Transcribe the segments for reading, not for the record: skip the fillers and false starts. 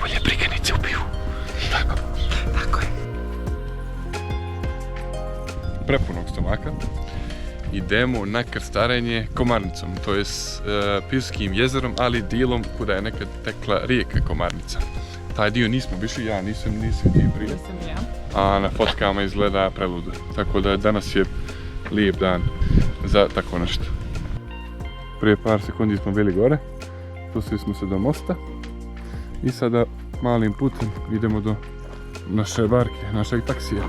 najbolje prikanice ubiju. Tako je. Prepunog stomaka idemo na krstarenje Komarnicom, to je Pivskim jezerom, ali dijelom kuda je nekad tekla rijeka Komarnica. Taj dio nismo bišli, ja nisam ti prije. Nisam ja. A na fotkama izgleda preludo. Tako da danas je lijep dan za tako nešto. Prije par sekundi smo bili gore, pustili smo se do mosta i sada malim putem idemo do naše barke, našeg taksija.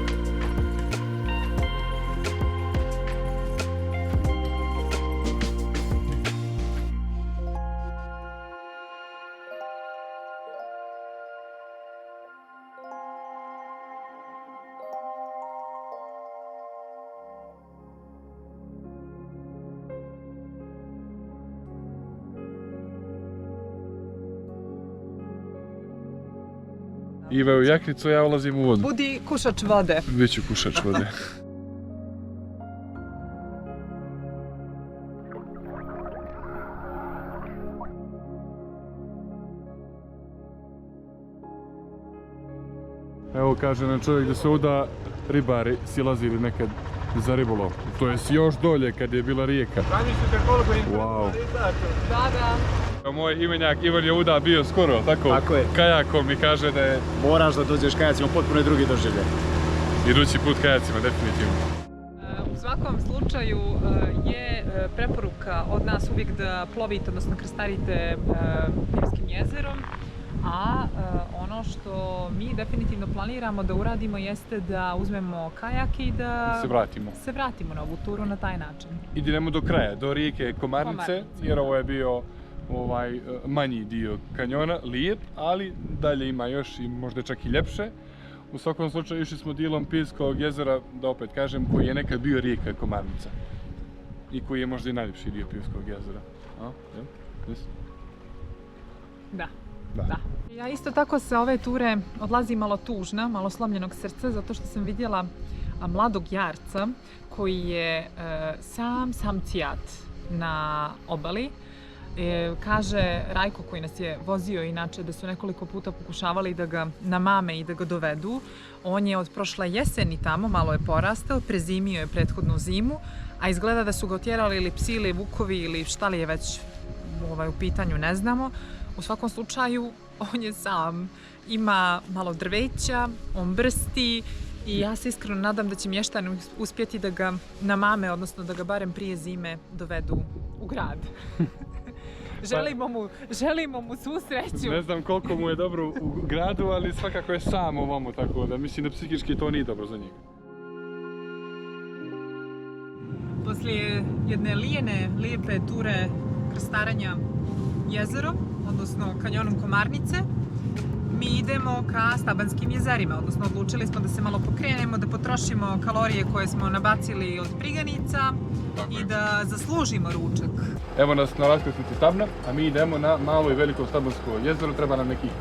Iva je u jaknicu, ja ulazim u vodu. Budi kušač vode. Biću kušač vode. Evo kaže nam čovjek da se ovdje ribari silazili nekad za ribolov. To je još dolje kad je bila rijeka. Wow. Da. Moj imenjak Ivan je ovdje bio skoro, tako je. Kajakom mi kaže da je... Moraš da dođeš kajacima, potpuno je drugi doživljaj. Idući put kajacima, definitivno. U svakom slučaju je preporuka od nas uvijek da plovite, odnosno krstarite Pivskim jezerom. A ono što mi definitivno planiramo da uradimo jeste da uzmemo kajak i da se vratimo na ovu turu na taj način. Idemo do kraja, do rijeke Komarnice, jer ovo je bio manji dio kanjona, lijep, ali dalje ima još i možda čak i ljepše. U svakom slučaju išli smo dijelom Pivskog jezera, da opet kažem, koji je nekad bio rijeka Komarnica. I koji je možda i najljepši dio Pivskog jezera. Da. Ja isto tako sa ove ture odlazim malo tužna, malo slomljenog srca, zato što sam vidjela mladog jarca koji je sam cijat na obali. Kaže Rajko koji nas je vozio inače da su nekoliko puta pokušavali da ga namame i da ga dovedu. On je od prošle jeseni tamo, malo je porastao, prezimio je prethodnu zimu, a izgleda da su ga otjerali ili psi ili vukovi ili šta li je već u pitanju, ne znamo. U svakom slučaju, on je sam, ima malo drveća, on brsti i ja se iskreno nadam da će mještani uspjeti da ga namame, odnosno da ga barem prije zime dovedu u grad. Želimo mu svu sreću. Ne znam koliko mu je dobro u gradu, ali svakako je sam ovamo, tako da mislim da psihički to nije dobro za njega. Poslije jedne lijepe ture krstarenja jezerom, odnosno kanjonom Komarnice, mi idemo ka Stabanskim jezerima, odnosno odlučili smo da se malo pokrenemo, da potrošimo kalorije koje smo nabacili od priganica i da zaslužimo ručak. Evo nas na raskrsnici Stabna, a mi idemo na malo i veliko Stabansko jezero, treba nam nekih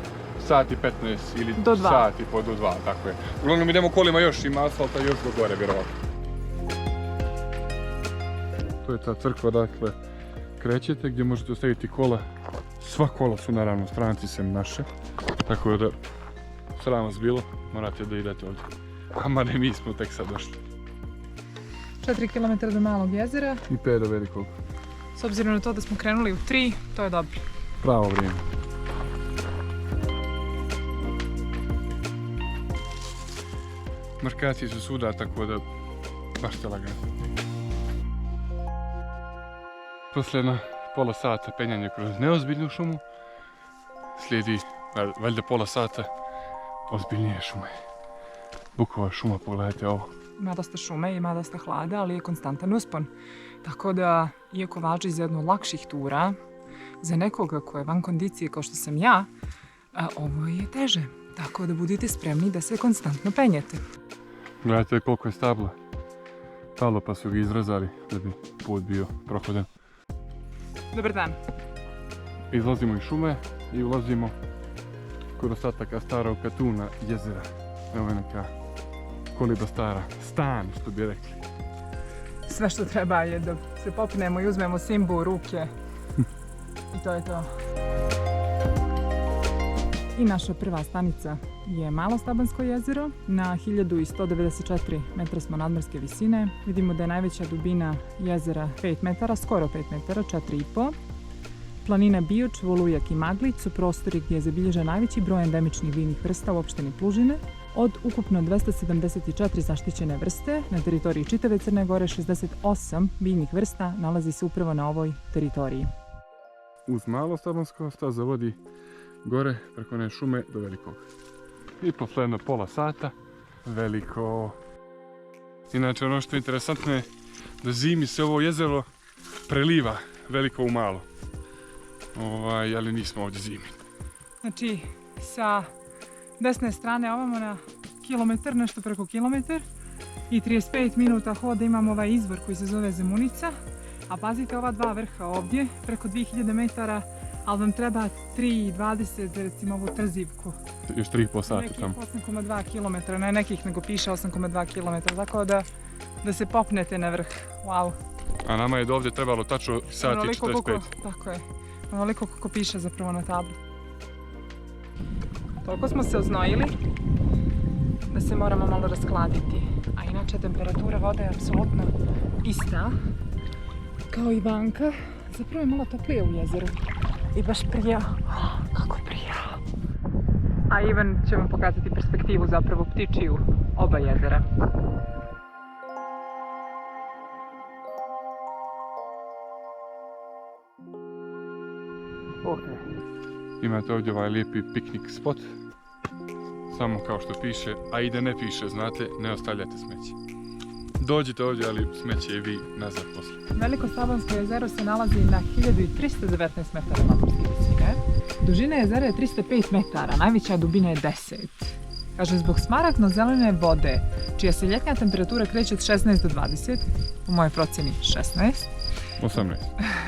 sati 15 ili sati po do 2, tako je. Uglavnom idemo kolima još, ima asfalta još do gore, vjerovatno. To je ta crkva, dakle, krećete gdje možete ostaviti kola. Sva kola su naravno stranci sem naše, tako da sram vas bilo, morate da idete ovdje. A ne, mi smo tek sad došli. 4 km do malog jezera. I 5 do velikog. S obzirom na to da smo krenuli u 3, to je dobro. Pravo vrijeme. Markacije su svuda, tako da baš ste lagani. Poslije pola sata penjanja kroz neozbiljnu šumu, slijedi valjda pola sata ozbiljnije šume. Bukova šuma, pogledajte ovo. Ima dosta šume, ima dosta hlada, ali je konstantan uspon. Tako da, iako važi za jednu od lakših tura, za nekoga ko je van kondicije kao što sam ja, ovo je teže. Tako da budite spremni da se konstantno penjete. Gledajte koliko je stabla. Palo pa su ga izrezali da bi put bio prohodan. Dobar dan. Izlazimo iz šume i ulazimo kod ostataka starog katuna jezera. Evo je neka koliba stara, stan što bi rekli. Sve što treba je da se popnemo i uzmemo simbu u ruke. I to je to. I naša prva stanica je Malo Stabansko jezero. Na 1194 metra smo nadmorske visine. Vidimo da je najveća dubina jezera 5 metara, skoro 5 metara, 4,5. Planina Bioč, Volujak i Maglić su prostori gdje je zabilježen najveći broj endemičnih biljnih vrsta u opštini Plužine. Od ukupno 274 zaštićene vrste na teritoriji čitave Crne Gore, 68 biljnih vrsta nalazi se upravo na ovoj teritoriji. Uz Malo Stabansko staza vodi gore preko one šume do Velikog. I posle jedno pola sata Veliko. Inače ono što je interesantno je da zimi se ovo jezero preliva Veliko u Malo. Ali nismo ovdje zimi. Znači sa desne strane ovamo na kilometar, nešto preko kilometar i 35 minuta hoda imamo ovaj izvor koji se zove Zemunica. A pazite ova dva vrha ovdje, preko 2000 metara, ali vam treba 3,20 za recimo ovu trzivku. Još 3,5 sata tamo. Nekih 8,2 km, ne nekih nego piše 8,2 km, tako da se popnete na vrh. Wow. A nama je do ovdje trebalo tačno sat i 45. Tako je, onoliko kako piše zapravo na tabli. Toliko smo se oznojili da se moramo malo raskladiti, a inače temperatura vode je apsolutno ista. Kao i vanka, zapravo je malo toplije u jezeru i baš prija, kako prija. A Ivan će vam pokazati perspektivu, zapravo ptičiju oba jezera. Imate ovdje ovaj lijepi piknik spot, samo kao što piše, a i da ne piše, znate, ne ostavljate smeće. Dođite ovdje, ali smeće i vi nazad poslije. Veliko Stabansko jezero se nalazi na 1319 metara nadmorske visine. Dužina jezera je 305 metara, najveća dubina je 10. Kaže, zbog smaragdno-zelene vode, čija se ljetnja temperatura kreće od 16 do 20, u mojoj procjeni 16, 18.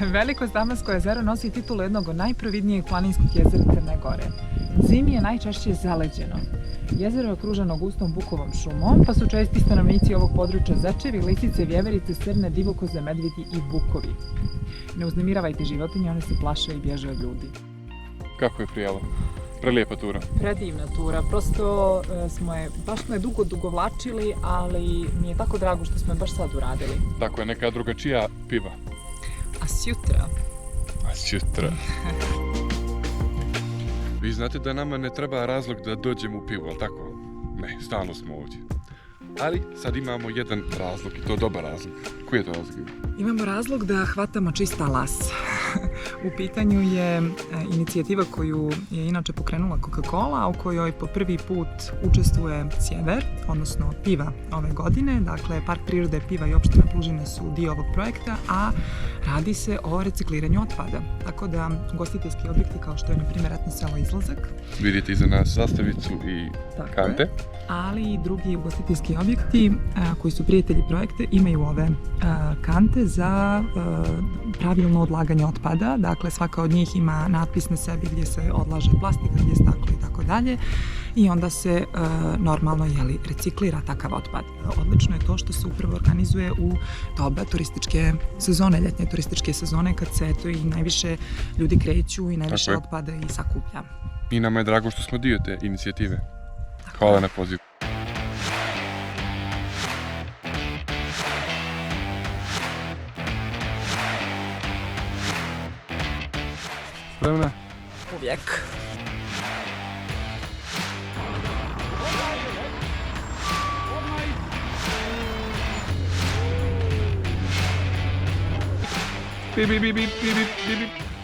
Veliko Stabansko jezero nosi titulu jednog od najprovidnijeg planinskog jezera Crne Gore. Zimi je najčešće zaleđeno. Jezero je okruženo gustom bukovom šumom, pa su česti stanovnici ovog područja zečevi, lisice, vjeverice, srne, divokoze, medvjedi i vukovi. Ne uznemiravajte životinje, one se plaše i bježe od ljudi. Kako je prijelo? Prelijepa tura. Predivna tura, prosto baš smo je dugo vlačili, ali mi je tako drago što smo je baš sad uradili. Tako je, neka drugačija piva. A sjutra? Vi znate da nama ne treba razlog da dođemo u pivu, ali tako? Ne, stalno smo ovdje. Ali sad imamo jedan razlog i to dobar razlog. Koji je to razlog? Imamo razlog da hvatamo čista las. U pitanju je inicijativa koju je inače pokrenula Coca-Cola, a u kojoj po prvi put učestvuje Sjever, odnosno Piva ove godine. Dakle, Park prirode Piva i opština Plužine su dio ovog projekta, a radi se o recikliranju otpada. Tako da ugostiteljski objekti kao što je na primjer Ratno selo Izlazak. Vidite iza nas zastavicu i kante. Ali i drugi ugostiteljski objekti koji su prijatelji projekta imaju ove kante za pravilno odlaganje otpada. Dakle, svaka od njih ima natpis na sebi gdje se odlaže plastika, gdje je staklo i tako dalje. I onda se normalno reciklira takav otpad. Odlično je to što se upravo organizuje u doba turističke sezone, ljetne turističke sezone, kad se i najviše ljudi kreću i najviše otpada i sakuplja. I nama je drago što smo dio te inicijative. Hvala na pozivu. Spremna? Uvijek.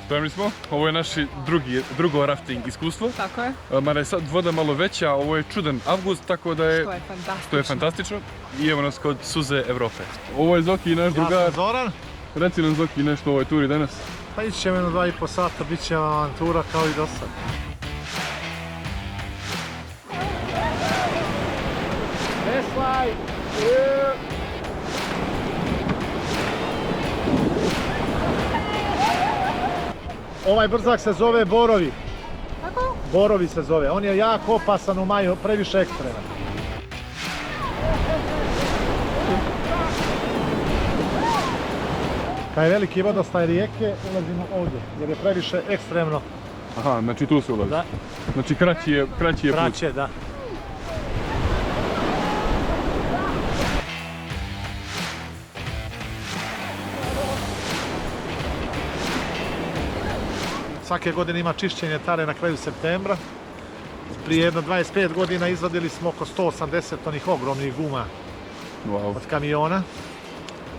Spremni smo, ovo je naše drugo rafting iskustvo. Tako je. Mada je sad voda malo veća, ovo je čudan avgust, tako da je... Što je fantastično. I evo nas kod suze Evrope. Ovo je Zoki, naš drugar. Ja sam Zoran. Reci nam Zoki nešto o ovoj turi danas. Pa ići ćemo 2,5 sata, bit će avantura kao i do sad. Veslaj! Ovaj brzak se zove Borovi. Kako? Borovi se zove. On je jako opasan u maju, previše ekstreman. Kad je veliki vodostaj rijeke, ulazimo ovdje, jer je previše ekstremno Aha, znači tu se ulazi. Da. Znači kraći je put. Kraće, da. Svake godine ima čišćenje tare na kraju septembra. Prije jedno 25 godina izvadili smo oko 180 onih ogromnih guma Wow. od kamiona,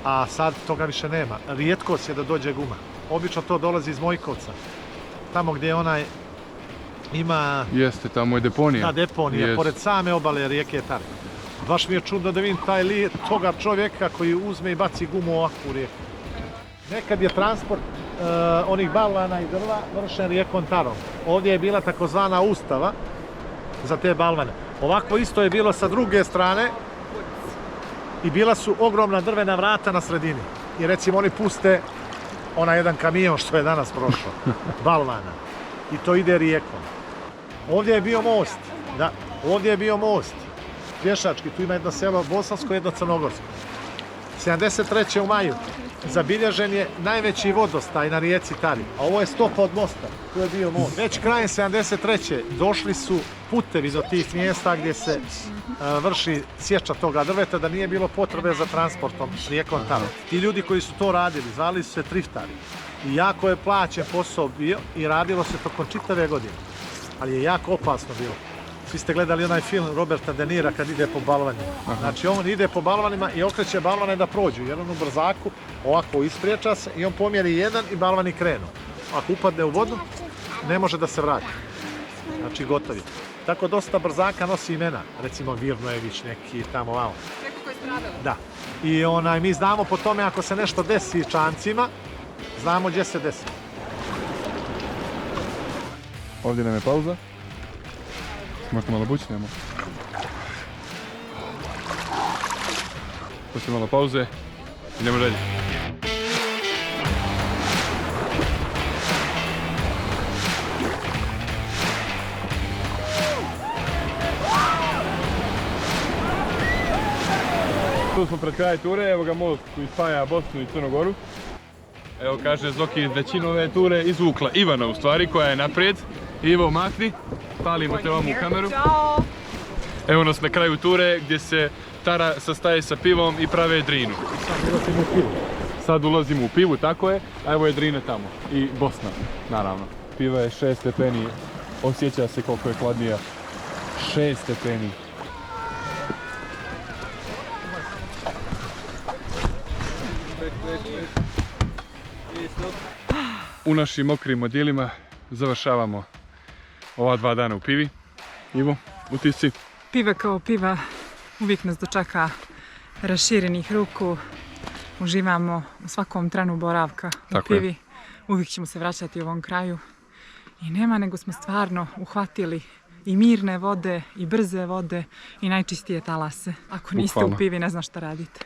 a sad toga više nema. Rijetkost je da dođe guma. Obično to dolazi iz Mojkovca, tamo gdje onaj ima Jeste, tamo je deponija. na deponija, Jest. pored same obale rijeke Tare. Baš mi je čudno da vidim toga čovjeka koji uzme i baci gumu ovako u rijeku. Nekad je transport onih balvana i drva vršen rijekom Tarom. Ovdje je bila takozvana ustava za te balvane. Ovako isto je bilo sa druge strane i bila su ogromna drvena vrata na sredini. I recimo oni puste onaj jedan kamion što je danas prošao, balvana. I to ide rijekom. Ovdje je bio most, da, ovdje je bio most, pješački, tu ima jedno selo bosansko, jedno crnogorsko. 73. u maju zabilježen je najveći vodostaj na rijeci Tari, a ovo je stopa od mosta, tu je bio most. Već krajem 73. došli su putevi do tih mjesta gdje se vrši sječa toga drveta, da nije bilo potrebe za transportom rijekom Tarom. Ti ljudi koji su to radili, zvali su se triftari. I jako je plaćen posao bio i radilo se tokom čitave godine. Ali je jako opasno bilo. Svi ste gledali onaj film Roberta De Nira kad ide po balvanima. Znači on ide po balvanima i okreće balvane da prođu. Jer on u brzaku ovako ispriječa se i on pomjeri jedan i balvani krenu. Ako upadne u vodu, ne može da se vrati. Znači gotovi. Tako dosta brzaka nosi imena. Recimo Virnojević neki tamo vamo. Neko koji je stradao. Da. I mi znamo po tome ako se nešto desi čancima, znamo gdje se desi. Ovdje nam je pauza. Možete malo bućnemo. Poslije malo pauze, idemo dalje. Tu smo pred kraj ture, evo ga most koji spaja Bosnu i Crnu Goru. Evo kaže Zoki većinu ove ture izvukla Ivana u stvari koja je naprijed. Ivo, makni, palimo te ovom u kameru. Ćao! Evo nas na kraju ture gdje se Tara sastaje sa pivom i prave drinu. Sad ulazimo u pivu, tako je, a evo je drine tamo. I Bosna, naravno. Piva je 6 stepeni, osjeća se koliko je hladnija. 6 stepeni. U našim mokrim odjelima završavamo ova 2 dana u pivi. Ivo, utisci. Piva kao piva uvijek nas dočeka raširenih ruku. Uživamo u svakom trenu boravka u Tako je. pivi. Uvijek ćemo se vraćati u ovom kraju. I nema nego smo stvarno uhvatili i mirne vode, i brze vode, i najčistije talase. Ako niste Bukvalno. u pivi, ne znam šta radite.